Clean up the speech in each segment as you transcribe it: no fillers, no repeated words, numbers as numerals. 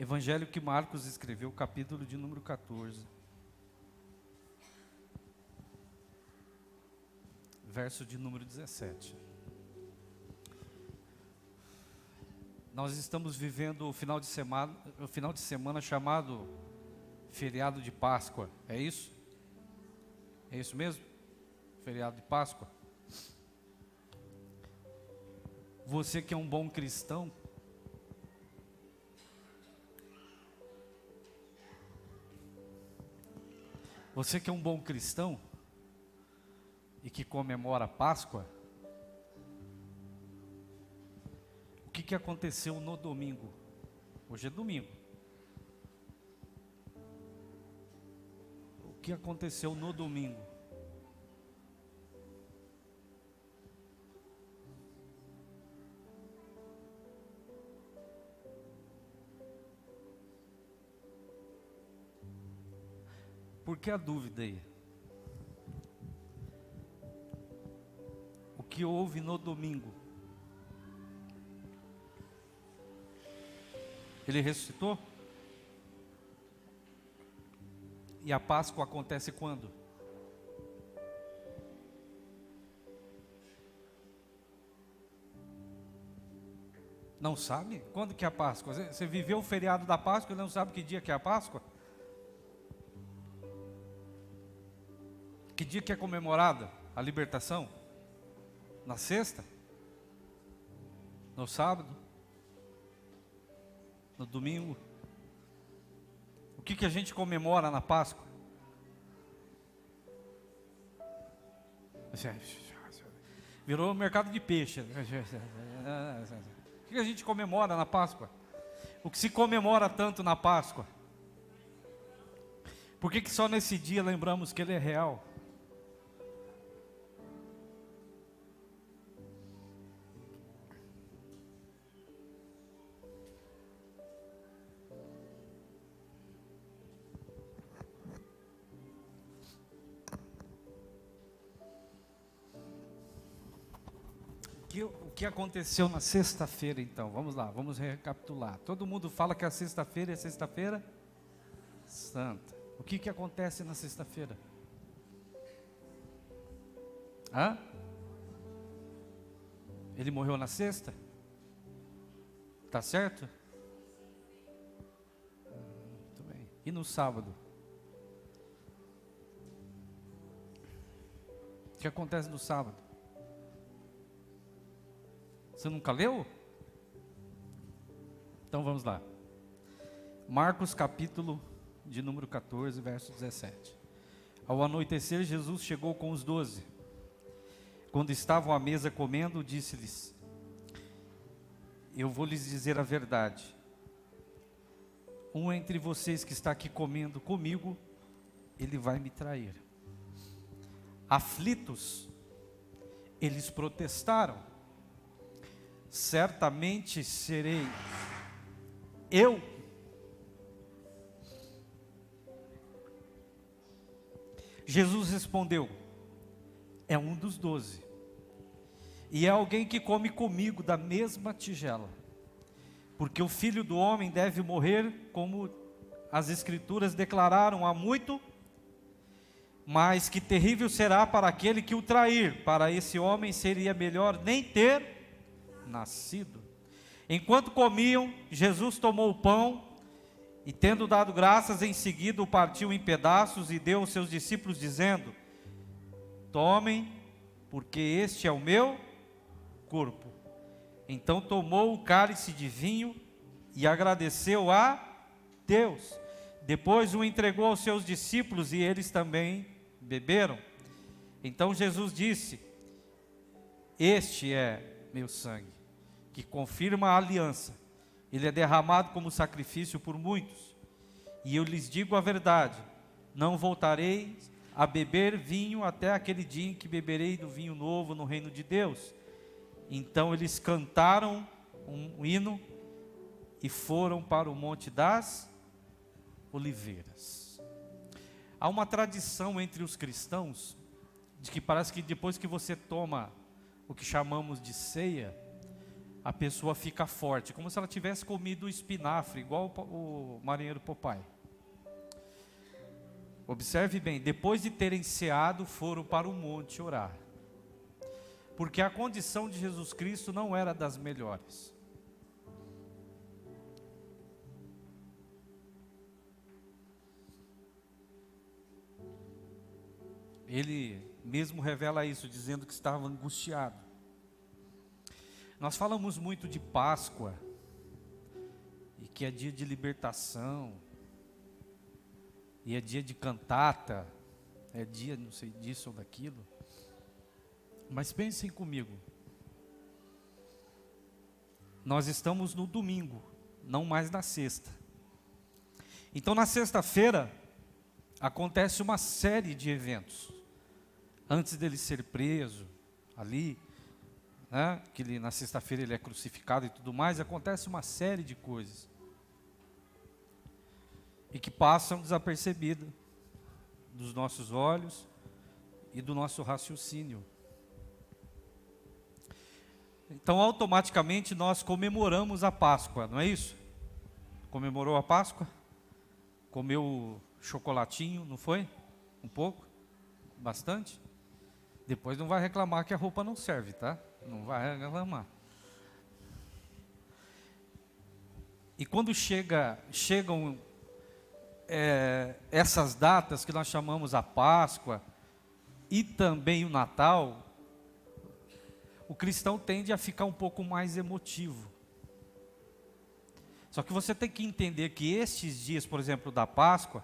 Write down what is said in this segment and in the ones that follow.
Evangelho que Marcos escreveu, capítulo de número 14. Verso de número 17. Nós estamos vivendo o final de semana chamado feriado de Páscoa. É isso? É isso mesmo? Feriado de Páscoa. Você que é um bom cristão, e que comemora a Páscoa, o que aconteceu no domingo? Hoje é domingo. O que aconteceu no domingo? Por que a dúvida aí? O que houve no domingo? Ele ressuscitou? E a Páscoa acontece quando? Não sabe? Quando que é a Páscoa? Você viveu o feriado da Páscoa e não sabe que dia que é a Páscoa? Que dia que é comemorada a libertação? Na sexta? No sábado? No domingo? O que a gente comemora na Páscoa? Virou mercado de peixe. O que a gente comemora na Páscoa? O que se comemora tanto na Páscoa? Por que só nesse dia lembramos que Ele é real? O que aconteceu na sexta-feira, então? Vamos lá, vamos recapitular. Todo mundo fala que a sexta-feira é sexta-feira santa. O que acontece na sexta-feira? Ele morreu na sexta? Tá certo? Muito bem. E no sábado? O que acontece no sábado? Você nunca leu? Então vamos lá. Marcos capítulo de número 14, verso 17. Ao anoitecer, Jesus chegou com os 12. Quando estavam à mesa comendo, disse-lhes: eu vou lhes dizer a verdade. Um entre vocês que está aqui comendo comigo, ele vai me trair. Aflitos, eles protestaram: certamente serei eu. Jesus respondeu: é um dos 12, e é alguém que come comigo da mesma tigela, porque o Filho do Homem deve morrer, como as Escrituras declararam há muito, mas que terrível será para aquele que o trair. Para esse homem seria melhor nem ter nascido. Enquanto comiam, Jesus tomou o pão e, tendo dado graças, em seguida o partiu em pedaços e deu aos seus discípulos, dizendo: tomem, porque este é o meu corpo. Então tomou o cálice de vinho e agradeceu a Deus. Depois o entregou aos seus discípulos e eles também beberam. Então Jesus disse: este é meu sangue, que confirma a aliança. Ele é derramado como sacrifício por muitos. E eu lhes digo a verdade: não voltarei a beber vinho até aquele dia em que beberei do vinho novo no reino de Deus. Então eles cantaram um hino e foram para o Monte das Oliveiras. Há uma tradição entre os cristãos de que parece que depois que você toma o que chamamos de ceia, a pessoa fica forte, como se ela tivesse comido espinafre, igual o marinheiro Popeye. Observe bem, depois de terem ceado, foram para o monte orar. Porque a condição de Jesus Cristo não era das melhores. Ele mesmo revela isso, dizendo que estava angustiado. Nós falamos muito de Páscoa, e que é dia de libertação, e é dia de cantata, é dia não sei disso ou daquilo. Mas pensem comigo, nós estamos no domingo, não mais na sexta. Então na sexta-feira, acontece uma série de eventos. Antes dele ser preso, ali, né, que na sexta-feira ele é crucificado e tudo mais, acontece uma série de coisas. E que passam desapercebidas dos nossos olhos e do nosso raciocínio. Então, automaticamente, nós comemoramos a Páscoa, não é isso? Comemorou a Páscoa? Comeu chocolatinho, não foi? Um pouco? Bastante? Depois não vai reclamar que a roupa não serve, tá? Não vai reclamar. E quando chegam essas datas que nós chamamos a Páscoa e também o Natal, o cristão tende a ficar um pouco mais emotivo. Só que você tem que entender que estes dias, por exemplo, da Páscoa,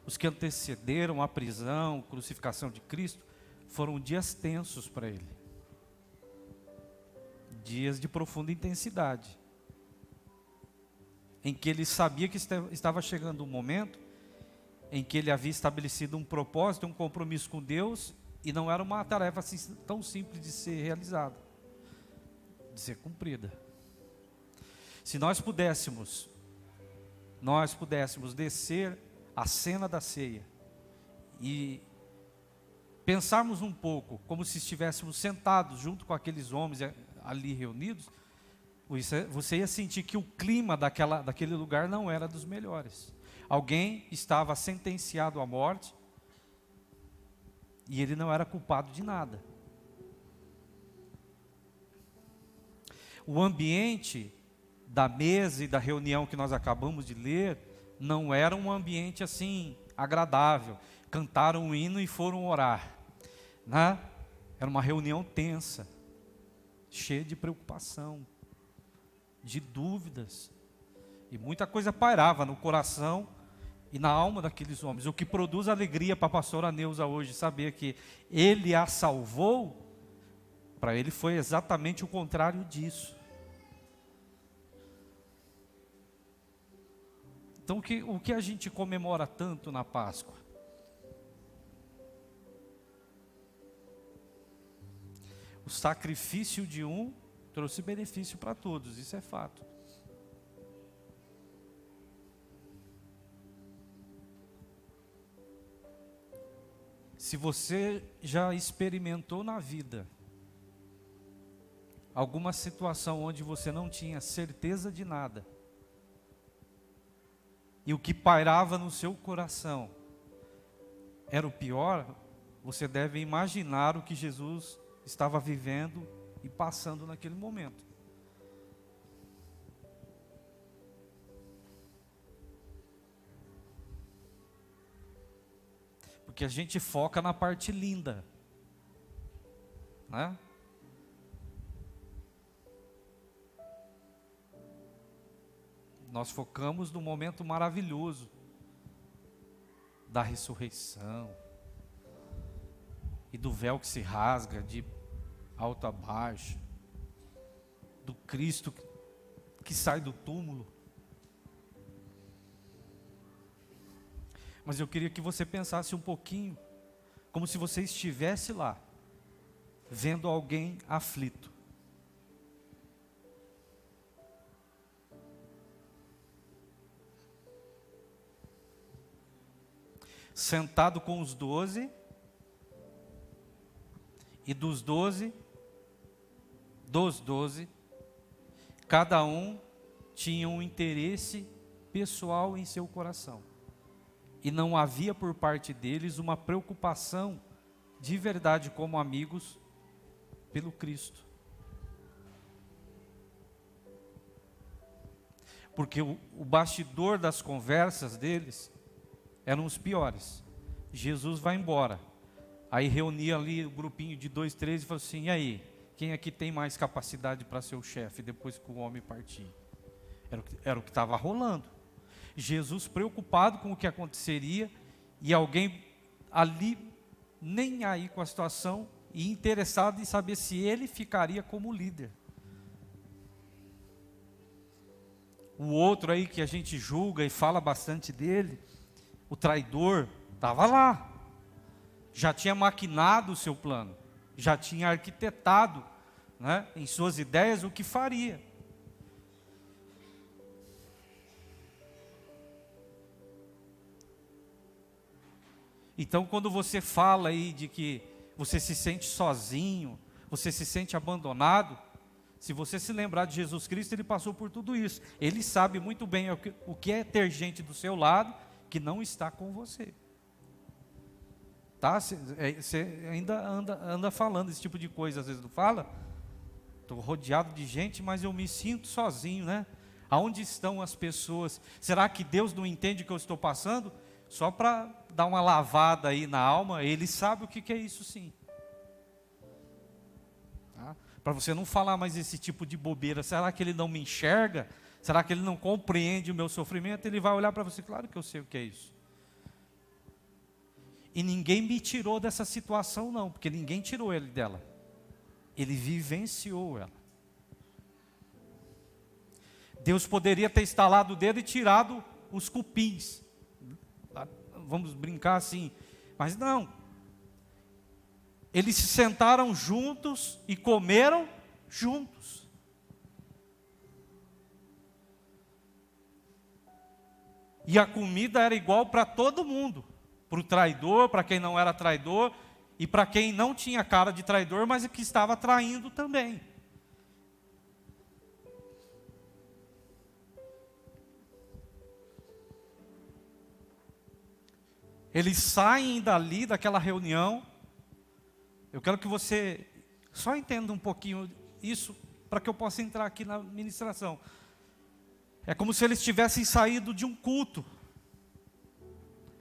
os que antecederam a prisão, a crucificação de Cristo, foram dias tensos para ele. Dias de profunda intensidade. Em que ele sabia que estava chegando um momento em que ele havia estabelecido um propósito, um compromisso com Deus, e não era uma tarefa assim, tão simples de ser realizada, de ser cumprida. Se nós pudéssemos descer a cena da ceia e pensarmos um pouco como se estivéssemos sentados junto com aqueles homens ali reunidos, você ia sentir que o clima daquele lugar não era dos melhores. Alguém estava sentenciado à morte e ele não era culpado de nada. O ambiente da mesa e da reunião que nós acabamos de ler não era um ambiente assim agradável. Cantaram um hino e foram orar, né? Era uma reunião tensa, cheia de preocupação, de dúvidas, e muita coisa pairava no coração e na alma daqueles homens. O que produz alegria para a pastora Neuza hoje, saber que ele a salvou, para ele foi exatamente o contrário disso. Então o que a gente comemora tanto na Páscoa? O sacrifício de um trouxe benefício para todos, isso é fato. Se você já experimentou na vida alguma situação onde você não tinha certeza de nada, e o que pairava no seu coração era o pior, você deve imaginar o que Jesus estava vivendo e passando naquele momento. Porque a gente foca na parte linda, né? Nós focamos no momento maravilhoso da ressurreição e do véu que se rasga de alto a baixo, do Cristo que sai do túmulo. Mas eu queria que você pensasse um pouquinho, como se você estivesse lá, vendo alguém aflito. Sentado com os 12, e dos 12, cada um tinha um interesse pessoal em seu coração. E não havia por parte deles uma preocupação de verdade como amigos pelo Cristo. Porque o bastidor das conversas deles eram os piores. Jesus vai embora. Aí reunia ali o grupinho de 2, 3 e falou assim: e aí, quem aqui tem mais capacidade para ser o chefe depois que o homem partir? Era o que estava rolando. Jesus preocupado com o que aconteceria e alguém ali nem aí com a situação e interessado em saber se ele ficaria como líder. O outro aí que a gente julga e fala bastante dele, o traidor, estava lá. Já tinha maquinado o seu plano, já tinha arquitetado, né, em suas ideias o que faria. Então, quando você fala aí de que você se sente sozinho, você se sente abandonado, se você se lembrar de Jesus Cristo, ele passou por tudo isso. Ele sabe muito bem o que é ter gente do seu lado que não está com você. Tá? Você ainda anda falando esse tipo de coisa, às vezes não fala? Estou rodeado de gente, mas eu me sinto sozinho, né? Aonde estão as pessoas? Será que Deus não entende o que eu estou passando? Só para dar uma lavada aí na alma, ele sabe o que é isso sim. Tá? Para você não falar mais esse tipo de bobeira, será que ele não me enxerga? Será que ele não compreende o meu sofrimento? Ele vai olhar para você, claro que eu sei o que é isso. E ninguém me tirou dessa situação não, porque ninguém tirou ele dela. Ele vivenciou ela. Deus poderia ter estalado o dedo e tirado os cupins. Vamos brincar assim, mas não. Eles se sentaram juntos e comeram juntos. E a comida era igual para todo mundo. Para o traidor, para quem não era traidor, e para quem não tinha cara de traidor, mas que estava traindo também. Eles saem dali, daquela reunião. Eu quero que você só entenda um pouquinho isso, para que eu possa entrar aqui na ministração. É como se eles tivessem saído de um culto.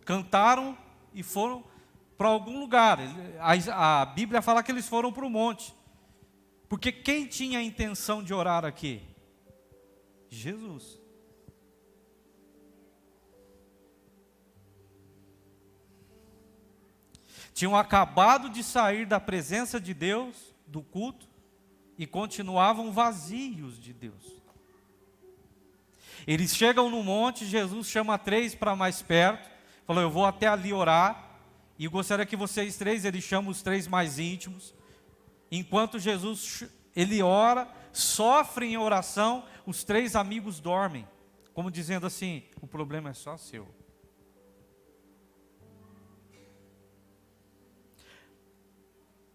Cantaram e foram para algum lugar. A Bíblia fala que eles foram para o monte. Porque quem tinha a intenção de orar aqui? Jesus. Tinham acabado de sair da presença de Deus, do culto, e continuavam vazios de Deus. Eles chegam no monte, Jesus chama 3 para mais perto, falou: eu vou até ali orar, e gostaria que vocês 3, ele chama os 3 mais íntimos. Enquanto Jesus, ele ora, sofre em oração, os 3 amigos dormem, como dizendo assim: o problema é só seu.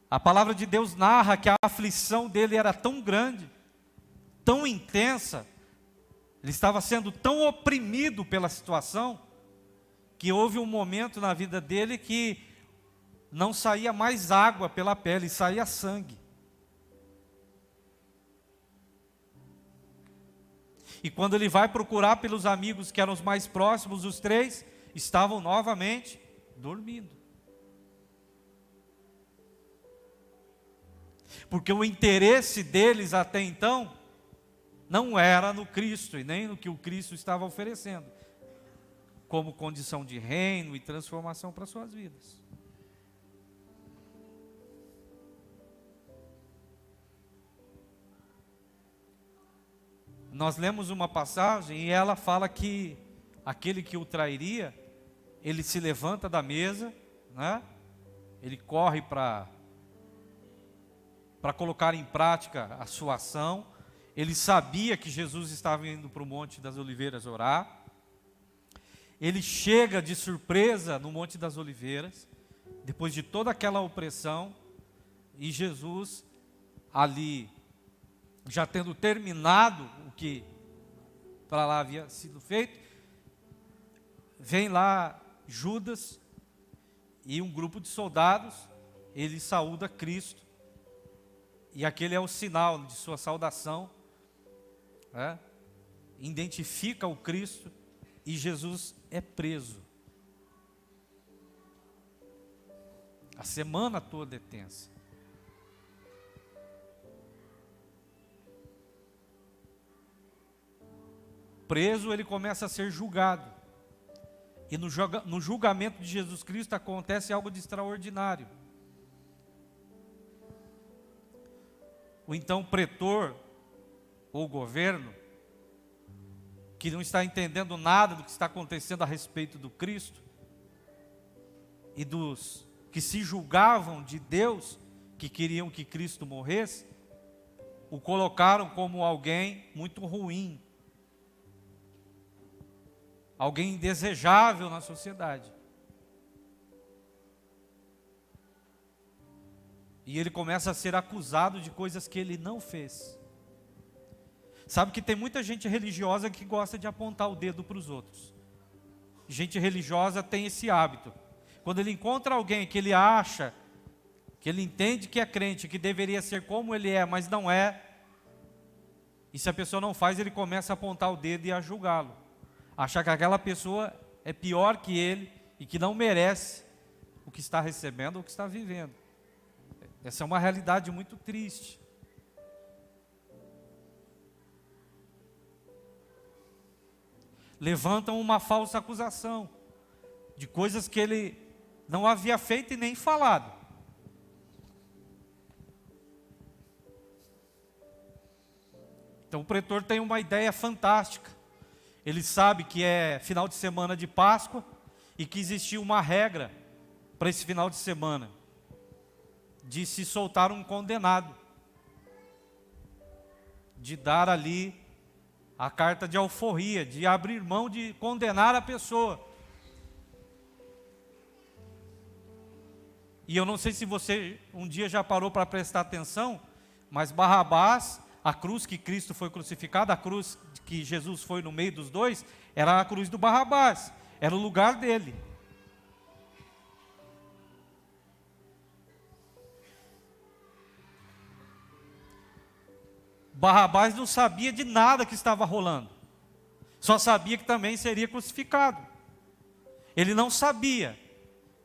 A palavra de Deus narra que a aflição dele era tão grande, tão intensa, ele estava sendo tão oprimido pela situação, que houve um momento na vida dele que não saía mais água pela pele, saía sangue. E quando ele vai procurar pelos amigos que eram os mais próximos, os 3 estavam novamente dormindo. Porque o interesse deles até então não era no Cristo e nem no que o Cristo estava oferecendo, como condição de reino e transformação para suas vidas. Nós lemos uma passagem e ela fala que aquele que o trairia, ele se levanta da mesa, né? Ele corre para colocar em prática a sua ação. Ele sabia que Jesus estava indo para o Monte das Oliveiras orar. Ele chega de surpresa no Monte das Oliveiras, depois de toda aquela opressão, e Jesus ali, já tendo terminado o que para lá havia sido feito. Vem lá Judas e um grupo de soldados, ele saúda Cristo, e aquele é o sinal de sua saudação, né? Identifica o Cristo, e Jesus é preso. A semana toda é tensa. Preso, ele começa a ser julgado. E no julgamento de Jesus Cristo acontece algo de extraordinário. O então pretor, ou governo, que não está entendendo nada do que está acontecendo a respeito do Cristo, e dos que se julgavam de Deus, que queriam que Cristo morresse, o colocaram como alguém muito ruim, alguém indesejável na sociedade. E ele começa a ser acusado de coisas que ele não fez. Sabe que tem muita gente religiosa que gosta de apontar o dedo para os outros. Gente religiosa tem esse hábito. Quando ele encontra alguém que ele acha, que ele entende que é crente, que deveria ser como ele é, mas não é, e se a pessoa não faz, ele começa a apontar o dedo e a julgá-lo. Achar que aquela pessoa é pior que ele e que não merece o que está recebendo ou o que está vivendo. Essa é uma realidade muito triste. Levantam uma falsa acusação de coisas que ele não havia feito e nem falado. Então o pretor tem uma ideia fantástica. Ele sabe que é final de semana de Páscoa e que existia uma regra para esse final de semana, de se soltar um condenado, de dar ali a carta de alforria, de abrir mão de condenar a pessoa. E eu não sei se você um dia já parou para prestar atenção, mas Barrabás, a cruz que Cristo foi crucificado, a cruz que Jesus foi no meio dos dois, era a cruz do Barrabás, era o lugar dele. Barrabás não sabia de nada que estava rolando, só sabia que também seria crucificado. Ele não sabia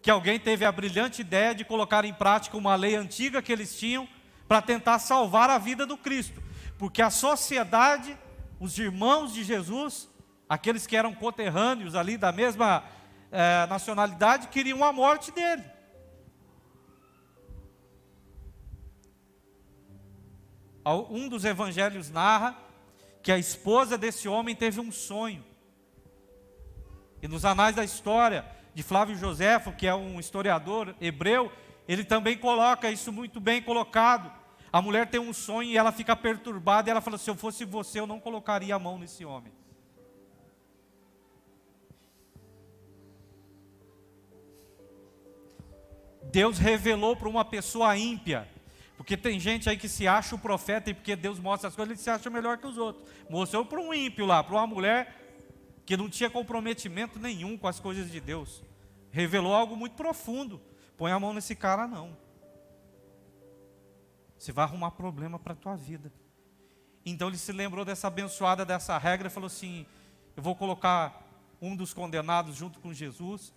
que alguém teve a brilhante ideia de colocar em prática uma lei antiga que eles tinham para tentar salvar a vida do Cristo, porque a sociedade, os irmãos de Jesus, aqueles que eram conterrâneos ali da mesma nacionalidade, queriam a morte dele. Um dos evangelhos narra que a esposa desse homem teve um sonho. E nos anais da história de Flávio Joséfo, que é um historiador hebreu, ele também coloca isso muito bem colocado. A mulher tem um sonho e ela fica perturbada e ela fala: se eu fosse você, eu não colocaria a mão nesse homem. Deus revelou para uma pessoa ímpia, porque tem gente aí que se acha o profeta e porque Deus mostra as coisas, ele se acha melhor que os outros. Mostrou para um ímpio lá, para uma mulher que não tinha comprometimento nenhum com as coisas de Deus. Revelou algo muito profundo. Põe a mão nesse cara não. Você vai arrumar problema para a tua vida. Então ele se lembrou dessa abençoada, dessa regra, e falou assim: eu vou colocar um dos condenados junto com Jesus,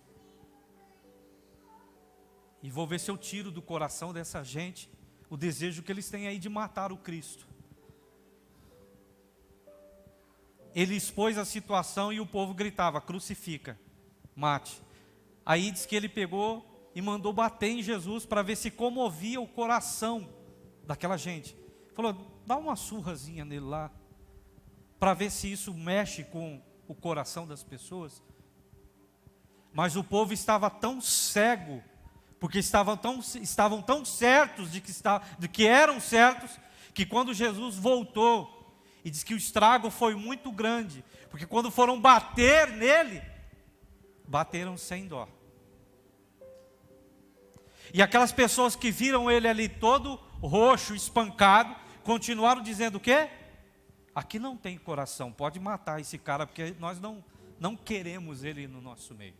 e vou ver se eu tiro do coração dessa gente o desejo que eles têm aí de matar o Cristo. Ele expôs a situação e o povo gritava: crucifica, mate. Aí diz que ele pegou e mandou bater em Jesus para ver se comovia o coração daquela gente. Falou: dá uma surrazinha nele lá, para ver se isso mexe com o coração das pessoas. Mas o povo estava tão cego, porque estavam tão certos de que eram certos, que quando Jesus voltou, e diz que o estrago foi muito grande, porque quando foram bater nele, bateram sem dó. E aquelas pessoas que viram ele ali todo roxo, espancado, continuaram dizendo o quê? aqui não tem coração, pode matar esse cara, porque nós não queremos ele no nosso meio.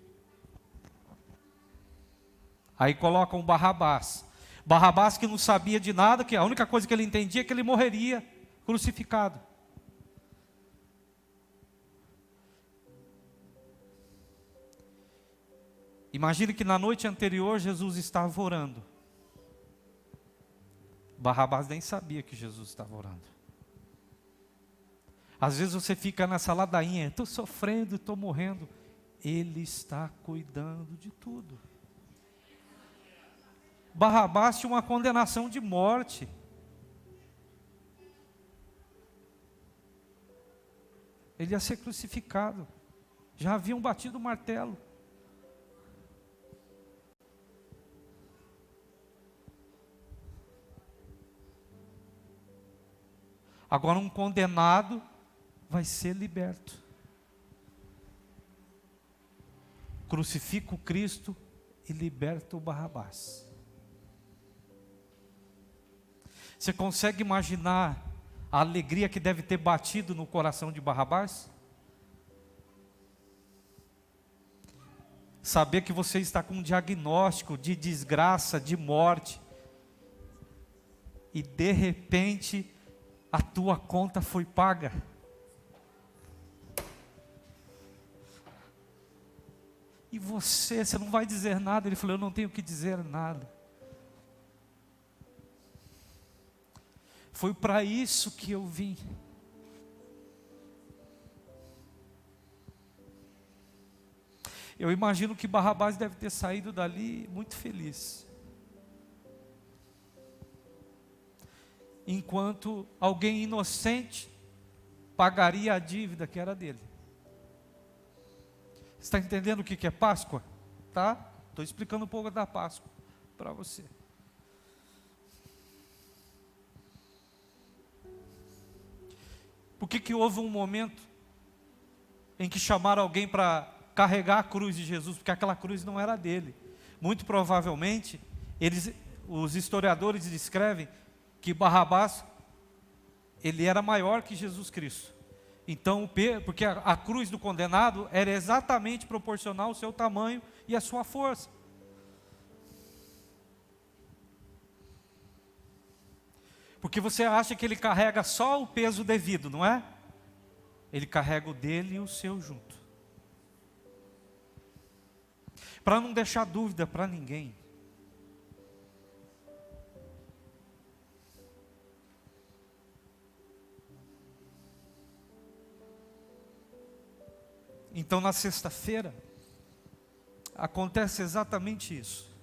Aí colocam Barrabás. Barrabás que não sabia de nada, que a única coisa que ele entendia é que ele morreria crucificado. Imagine que na noite anterior Jesus estava orando. Barrabás nem sabia que Jesus estava orando. Às vezes você fica nessa ladainha, estou sofrendo, estou morrendo. Ele está cuidando de tudo. Barrabás tinha uma condenação de morte. Ele ia ser crucificado. Já haviam batido o martelo. Agora um condenado vai ser liberto. Crucifica o Cristo e liberta o Barrabás. Você consegue imaginar a alegria que deve ter batido no coração de Barrabás? Saber que você está com um diagnóstico de desgraça, de morte, e de repente a tua conta foi paga. E você não vai dizer nada. Ele falou, eu não tenho que dizer nada. Foi para isso que eu vim. Eu imagino que Barrabás deve ter saído dali muito feliz. Enquanto alguém inocente pagaria a dívida que era dele. Você está entendendo o que é Páscoa? Tá? Estou explicando um pouco da Páscoa para você. Por que houve um momento em que chamaram alguém para carregar a cruz de Jesus? Porque aquela cruz não era dele. Muito provavelmente, os historiadores descrevem que Barrabás, ele era maior que Jesus Cristo. Então, porque a cruz do condenado era exatamente proporcional ao seu tamanho e à sua força. Porque você acha que ele carrega só o peso devido, não é? Ele carrega o dele e o seu junto. Para não deixar dúvida para ninguém. Então na sexta-feira, acontece exatamente isso.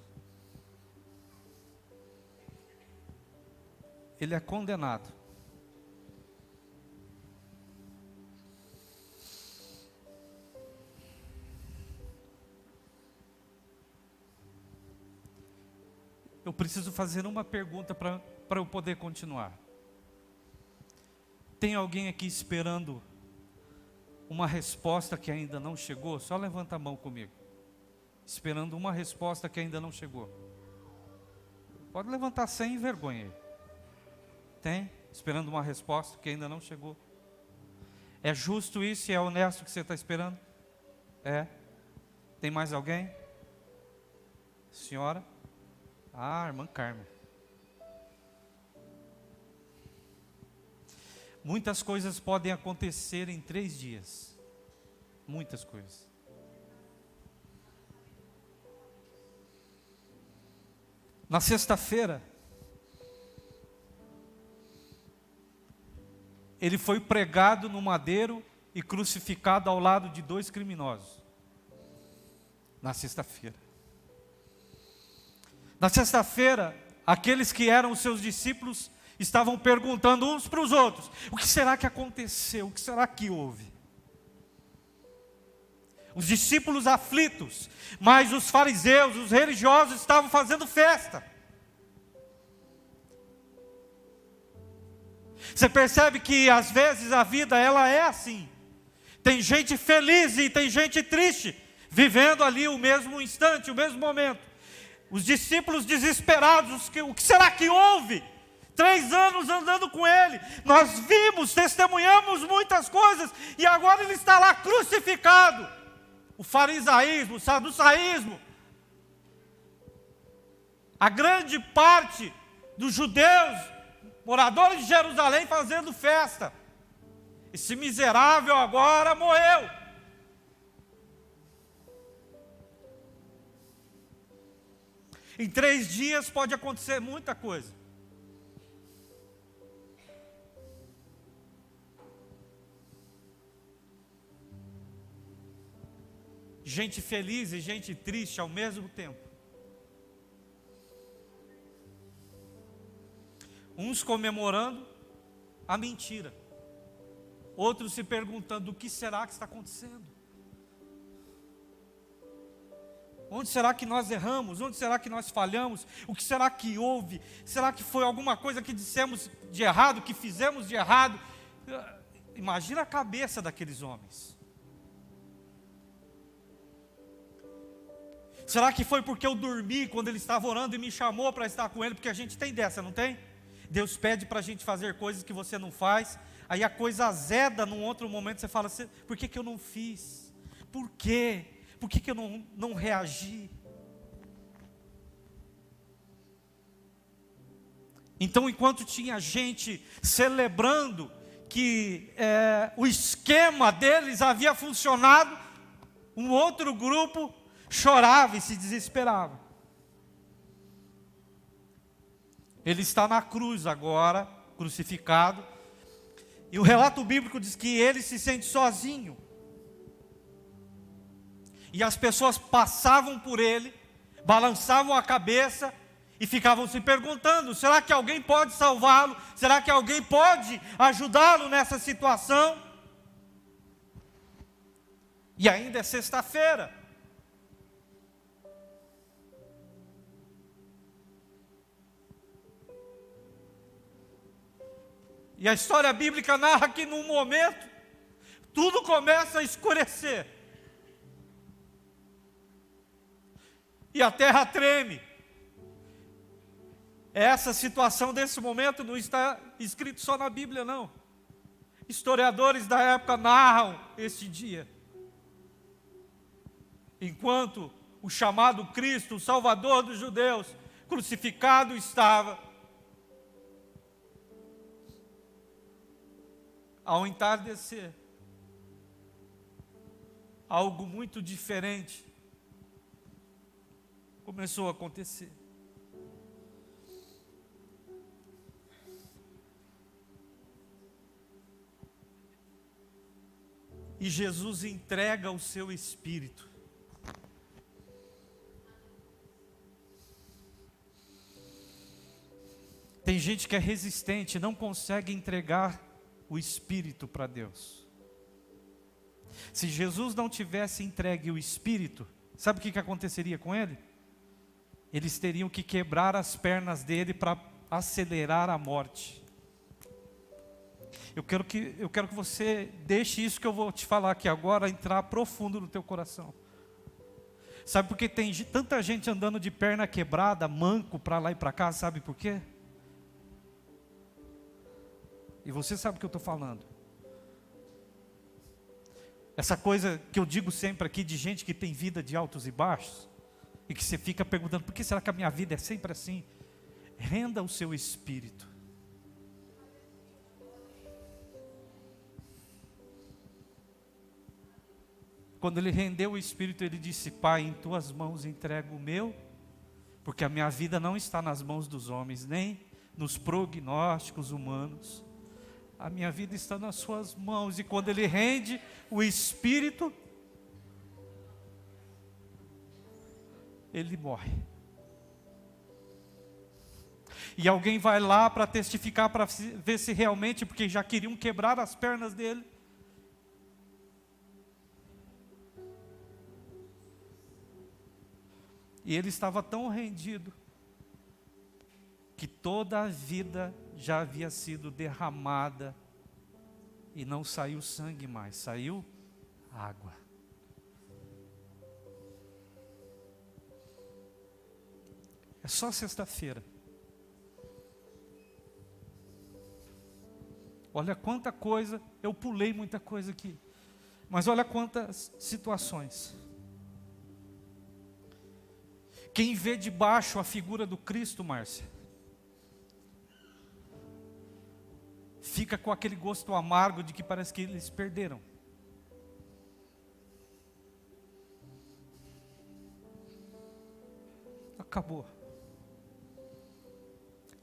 Ele é condenado. Eu preciso fazer uma pergunta para eu poder continuar. Tem alguém aqui esperando uma resposta que ainda não chegou? Só levanta a mão comigo. Esperando uma resposta que ainda não chegou. Pode levantar sem vergonha aí. Tem? Esperando uma resposta que ainda não chegou. É justo isso e é honesto que você está esperando? É? Tem mais alguém? Senhora? Ah, irmã Carmen. Muitas coisas podem acontecer em 3 dias. Muitas coisas. Na sexta-feira, ele foi pregado no madeiro e crucificado ao lado de 2 criminosos. Na sexta-feira. Na sexta-feira, aqueles que eram os seus discípulos estavam perguntando uns para os outros: o que será que aconteceu? O que será que houve? Os discípulos aflitos, mas os fariseus, os religiosos estavam fazendo festa. Você percebe que às vezes a vida ela é assim. Tem gente feliz e tem gente triste, vivendo ali o mesmo instante, o mesmo momento. Os discípulos desesperados, o que será que houve? 3 anos andando com Ele, nós vimos, testemunhamos muitas coisas, e agora Ele está lá crucificado. O farisaísmo, o saducaísmo, a grande parte dos judeus, moradores de Jerusalém, fazendo festa. Esse miserável agora morreu. Em 3 dias pode acontecer muita coisa. Gente feliz e gente triste ao mesmo tempo. Uns comemorando a mentira, outros se perguntando: o que será que está acontecendo? Onde será que nós erramos? Onde será que nós falhamos? O que será que houve? Será que foi alguma coisa que dissemos de errado, que fizemos de errado? Imagina a cabeça daqueles homens. Será que foi porque eu dormi quando ele estava orando e me chamou para estar com ele? Porque a gente tem dessa, não tem? Deus pede para a gente fazer coisas que você não faz, aí a coisa azeda num outro momento, você fala assim: por que eu não fiz? Por quê? Por que eu não reagi? Então, enquanto tinha gente celebrando que o esquema deles havia funcionado, um outro grupo chorava e se desesperava. Ele está na cruz agora, crucificado, e o relato bíblico diz que ele se sente sozinho. E as pessoas passavam por ele, balançavam a cabeça e ficavam se perguntando: será que alguém pode salvá-lo? Será que alguém pode ajudá-lo nessa situação? E ainda é sexta-feira. E a história bíblica narra que num momento, tudo começa a escurecer. E a terra treme. Essa situação desse momento não está escrito só na Bíblia, não. Historiadores da época narram este dia. Enquanto o chamado Cristo, o Salvador dos judeus, crucificado estava, ao entardecer, algo muito diferente começou a acontecer. E Jesus entrega o seu Espírito. Tem gente que é resistente, não consegue entregar o Espírito para Deus. Se Jesus não tivesse entregue o Espírito, sabe o que aconteceria com ele? Eles teriam que quebrar as pernas dele para acelerar a morte. Eu quero que você deixe isso que eu vou te falar aqui agora entrar profundo no teu coração. Sabe por que tem tanta gente andando de perna quebrada, manco para lá e para cá? Sabe por quê? E você sabe o que eu estou falando. Essa coisa que eu digo sempre aqui de gente que tem vida de altos e baixos, e que você fica perguntando: por que será que a minha vida é sempre assim? Renda o seu espírito. Quando ele rendeu o espírito, ele disse: Pai, em tuas mãos entrego o meu, porque a minha vida não está nas mãos dos homens, nem nos prognósticos humanos. A minha vida está nas suas mãos. E quando ele rende o espírito, ele morre. E alguém vai lá para testificar, para ver se realmente, porque já queriam quebrar as pernas dele. E ele estava tão rendido, que toda a vida já havia sido derramada, e não saiu sangue mais, saiu água. É só sexta-feira. Olha quanta coisa, eu pulei muita coisa aqui. Mas olha quantas situações. Quem vê de baixo a figura do Cristo, Márcia, fica com aquele gosto amargo de que parece que eles perderam. Acabou.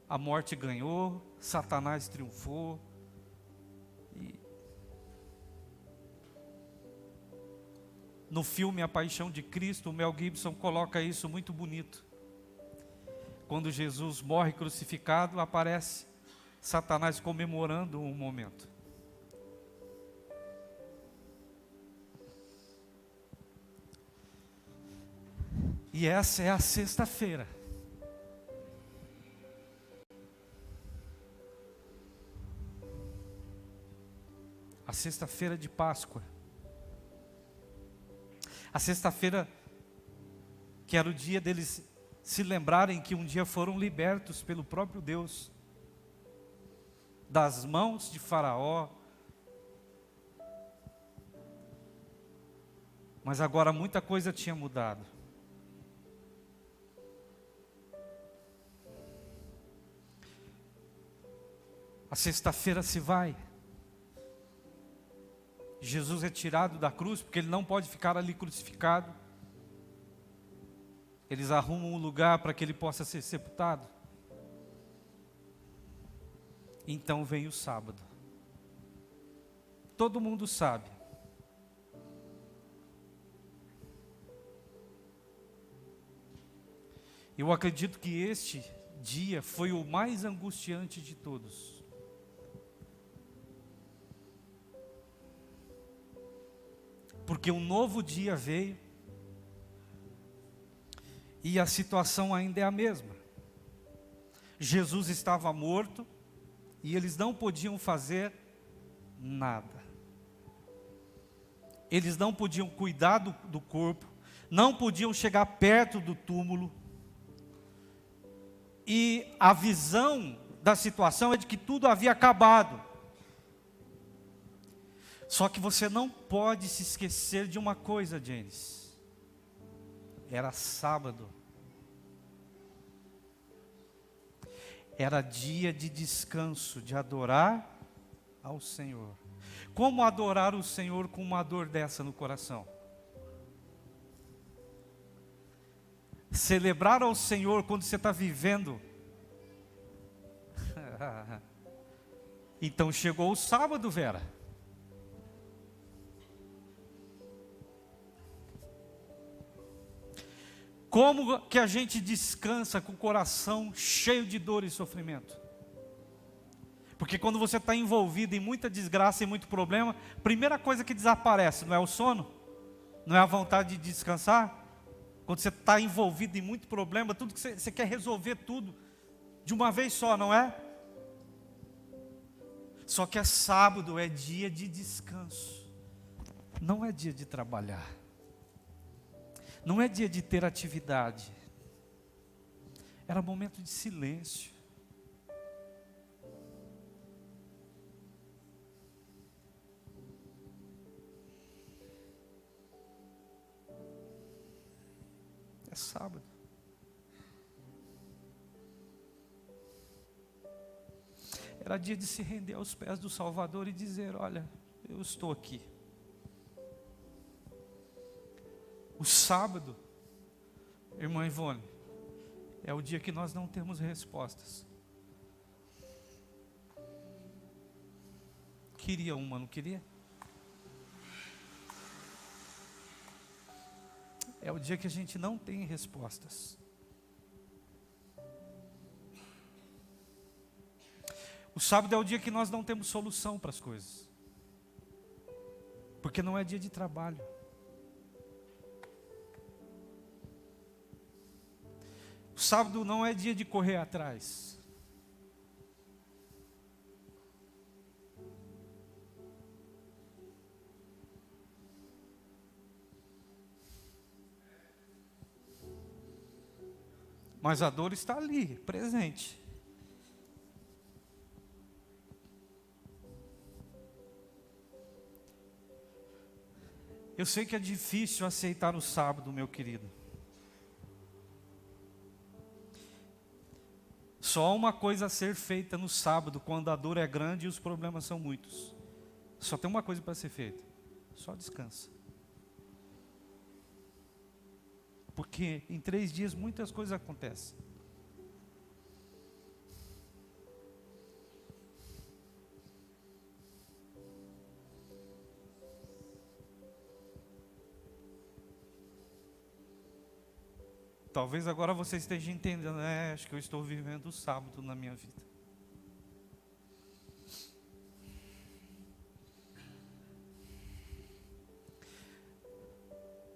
A morte ganhou, Satanás triunfou. No filme A Paixão de Cristo, o Mel Gibson coloca isso muito bonito. Quando Jesus morre crucificado, aparece Satanás comemorando um momento. E essa é a sexta-feira. A sexta-feira de Páscoa. A sexta-feira que era o dia deles se lembrarem que um dia foram libertos pelo próprio Deus das mãos de Faraó. Mas agora muita coisa tinha mudado. A sexta-feira se vai. Jesus é tirado da cruz, porque ele não pode ficar ali crucificado. Eles arrumam um lugar para que ele possa ser sepultado. Então vem o sábado. Todo mundo sabe. Eu acredito que este dia foi o mais angustiante de todos. Porque um novo dia veio e a situação ainda é a mesma. Jesus estava morto e eles não podiam fazer nada. Eles não podiam cuidar do corpo, não podiam chegar perto do túmulo. E a visão da situação é de que tudo havia acabado. Só que você não pode se esquecer de uma coisa, James. Era sábado. Era dia de descanso, de adorar ao Senhor. Como adorar o Senhor com uma dor dessa no coração? Celebrar ao Senhor quando você está vivendo. Então chegou o sábado, Vera. Como que a gente descansa com o coração cheio de dor e sofrimento? Porque quando você está envolvido em muita desgraça e muito problema, a primeira coisa que desaparece não é o sono? Não é a vontade de descansar? Quando você está envolvido em muito problema, tudo que você quer resolver tudo de uma vez só, não é? Só que é sábado, é dia de descanso. Não é dia de trabalhar. Não é dia de ter atividade. Era momento de silêncio. É sábado. Era dia de se render aos pés do Salvador e dizer: olha, eu estou aqui. O sábado, irmã Ivone, é o dia que nós não temos respostas. Queria uma, não queria? É o dia que a gente não tem respostas. O sábado é o dia que nós não temos solução para as coisas. Porque não é dia de trabalho. O sábado não é dia de correr atrás. Mas a dor está ali, presente. Eu sei que é difícil aceitar o sábado, meu querido. Só há uma coisa a ser feita no sábado, quando a dor é grande e os problemas são muitos. Só tem uma coisa para ser feita: só descansa. Porque em 3 dias muitas coisas acontecem. Talvez agora você esteja entendendo, acho que eu estou vivendo o sábado na minha vida.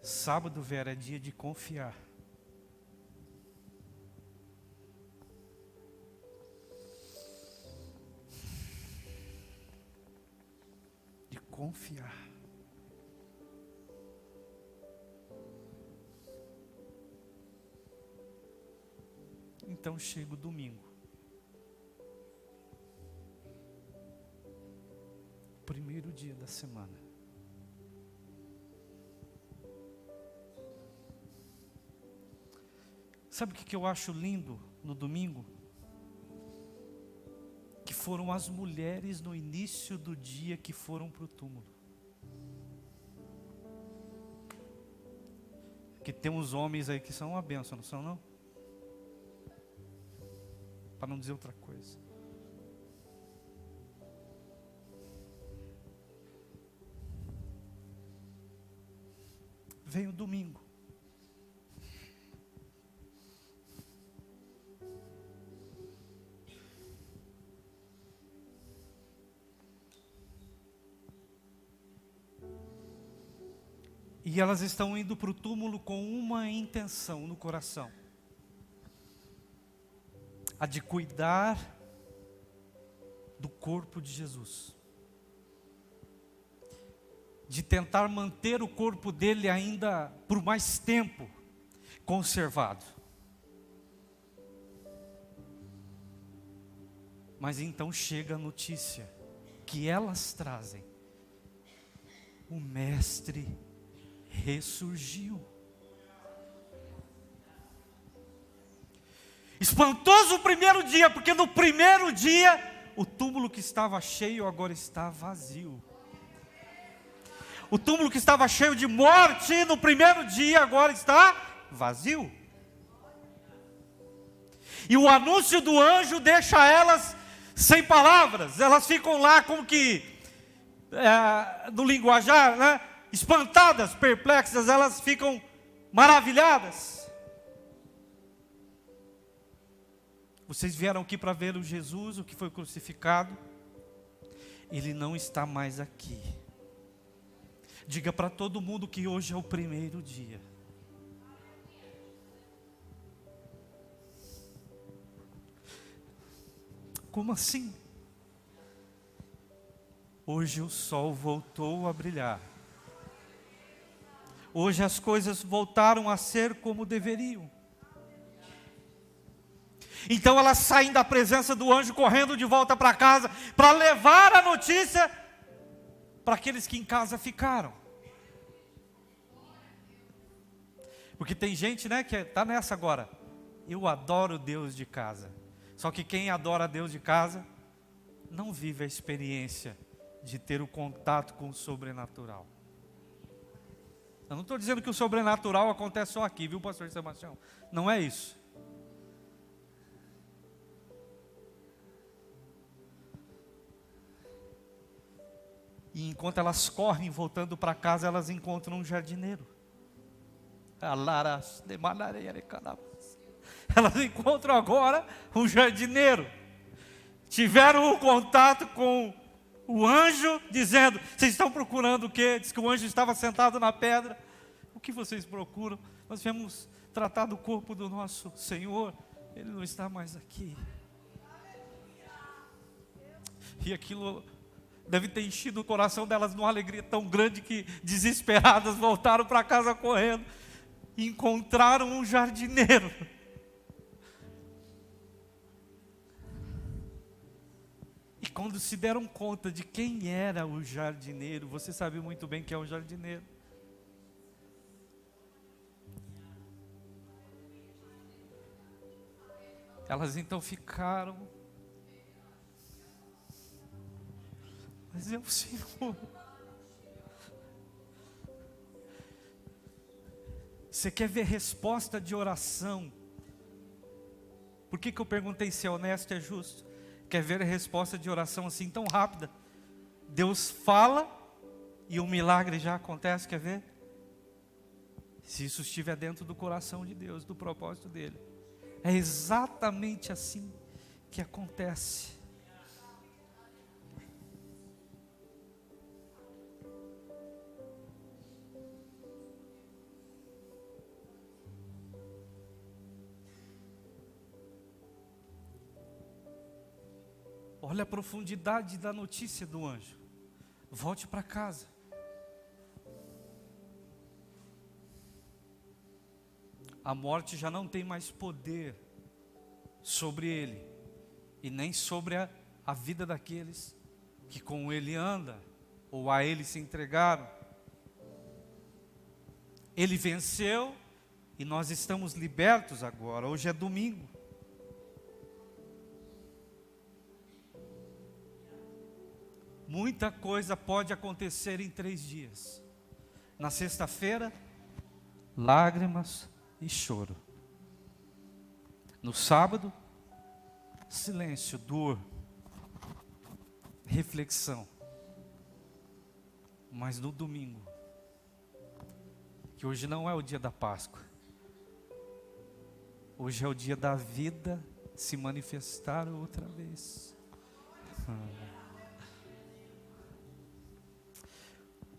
Sábado, Vera, é dia de confiar. De confiar. Então chega o domingo. Primeiro dia da semana. Sabe o que eu acho lindo no domingo? Que foram as mulheres no início do dia que foram para o túmulo. Que tem uns homens aí que são uma bênção, não são não? Para não dizer outra coisa. Vem o domingo. E elas estão indo para o túmulo com uma intenção no coração: a de cuidar do corpo de Jesus, de tentar manter o corpo dele ainda por mais tempo conservado. Mas então chega a notícia que elas trazem: o mestre ressurgiu. Espantoso o primeiro dia, porque no primeiro dia o túmulo que estava cheio agora está vazio. O túmulo que estava cheio de morte no primeiro dia agora está vazio. E o anúncio do anjo deixa elas sem palavras. Elas ficam lá como que no linguajar, né? Espantadas, perplexas, elas ficam maravilhadas. Vocês vieram aqui para ver o Jesus, o que foi crucificado. Ele não está mais aqui. Diga para todo mundo que hoje é o primeiro dia. Como assim? Hoje o sol voltou a brilhar. Hoje as coisas voltaram a ser como deveriam. Então elas saem da presença do anjo correndo de volta para casa, para levar a notícia para aqueles que em casa ficaram. Porque tem gente, né, que está nessa agora: eu adoro Deus de casa. Só que quem adora Deus de casa não vive a experiência de ter o contato com o sobrenatural. Eu não estou dizendo que o sobrenatural acontece só aqui, viu, pastor Sebastião? Não é isso. E enquanto elas correm voltando para casa, elas encontram um jardineiro. Elas encontram agora um jardineiro. Tiveram um contato com o anjo, dizendo: vocês estão procurando o quê? Diz que o anjo estava sentado na pedra. O que vocês procuram? Nós viemos tratar do corpo do nosso Senhor. Ele não está mais aqui. E aquilo deve ter enchido o coração delas numa alegria tão grande que, desesperadas, voltaram para casa correndo e encontraram um jardineiro. E quando se deram conta de quem era o jardineiro, você sabe muito bem quem é o jardineiro. Elas então ficaram. Mas é o Senhor. Você quer ver resposta de oração? Por que eu perguntei se é honesto e é justo? Quer ver a resposta de oração assim tão rápida? Deus fala e o milagre já acontece, quer ver? Se isso estiver dentro do coração de Deus, do propósito dele. É exatamente assim que acontece. Olha a profundidade da notícia do anjo. Volte para casa. A morte já não tem mais poder sobre ele, e nem sobre a vida daqueles que com ele anda, ou a ele se entregaram. Ele venceu, e nós estamos libertos agora. Hoje é domingo. Muita coisa pode acontecer em 3 dias. Na sexta-feira, lágrimas e choro. No sábado, silêncio, dor, reflexão. Mas no domingo, que hoje não é o dia da Páscoa, hoje é o dia da vida se manifestar outra vez.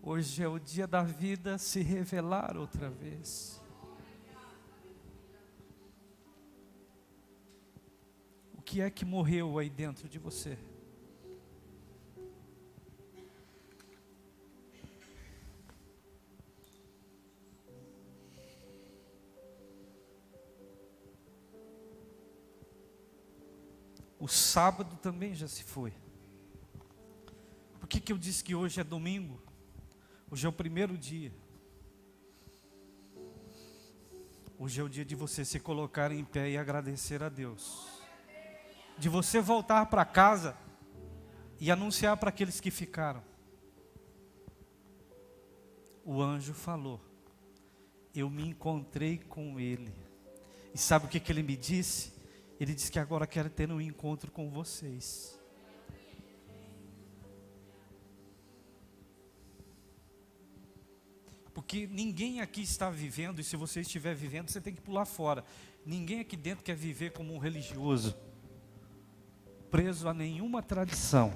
Hoje é o dia da vida se revelar outra vez. O que é que morreu aí dentro de você? O sábado também já se foi. Por que eu disse que hoje é domingo? Hoje é o primeiro dia. Hoje é o dia de você se colocar em pé e agradecer a Deus. De você voltar para casa e anunciar para aqueles que ficaram. O anjo falou: eu me encontrei com ele. E sabe o que ele me disse? Ele disse que agora quer ter um encontro com vocês. Porque ninguém aqui está vivendo, e se você estiver vivendo, você tem que pular fora. Ninguém aqui dentro quer viver como um religioso, preso a nenhuma tradição.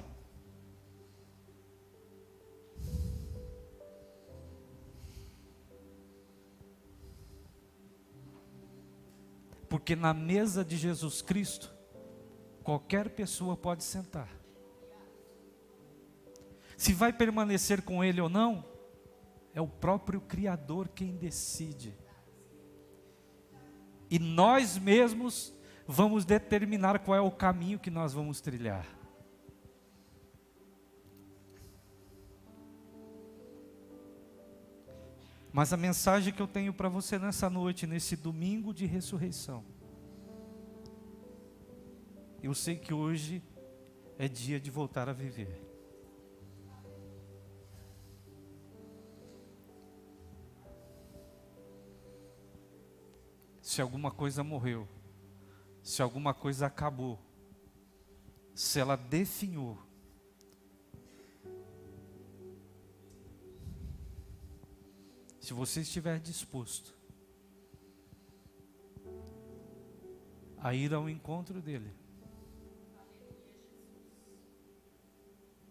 Porque na mesa de Jesus Cristo, qualquer pessoa pode sentar. Se vai permanecer com Ele ou não, é o próprio Criador quem decide. E nós mesmos vamos determinar qual é o caminho que nós vamos trilhar. Mas a mensagem que eu tenho para você nessa noite, nesse domingo de ressurreição, eu sei que hoje é dia de voltar a viver. Se alguma coisa morreu, se alguma coisa acabou, se ela definhou, se você estiver disposto a ir ao encontro dele,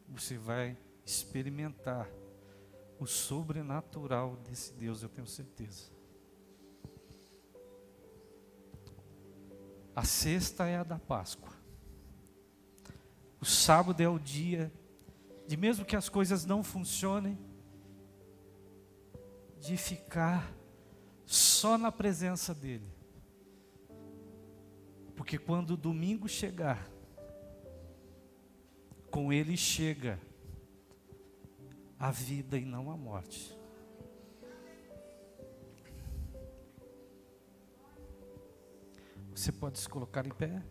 você vai experimentar o sobrenatural desse Deus, eu tenho certeza. A sexta é a da Páscoa. O sábado é o dia de, mesmo que as coisas não funcionem, de ficar só na presença dele. Porque quando o domingo chegar, com ele chega a vida e não a morte. Você pode se colocar em pé.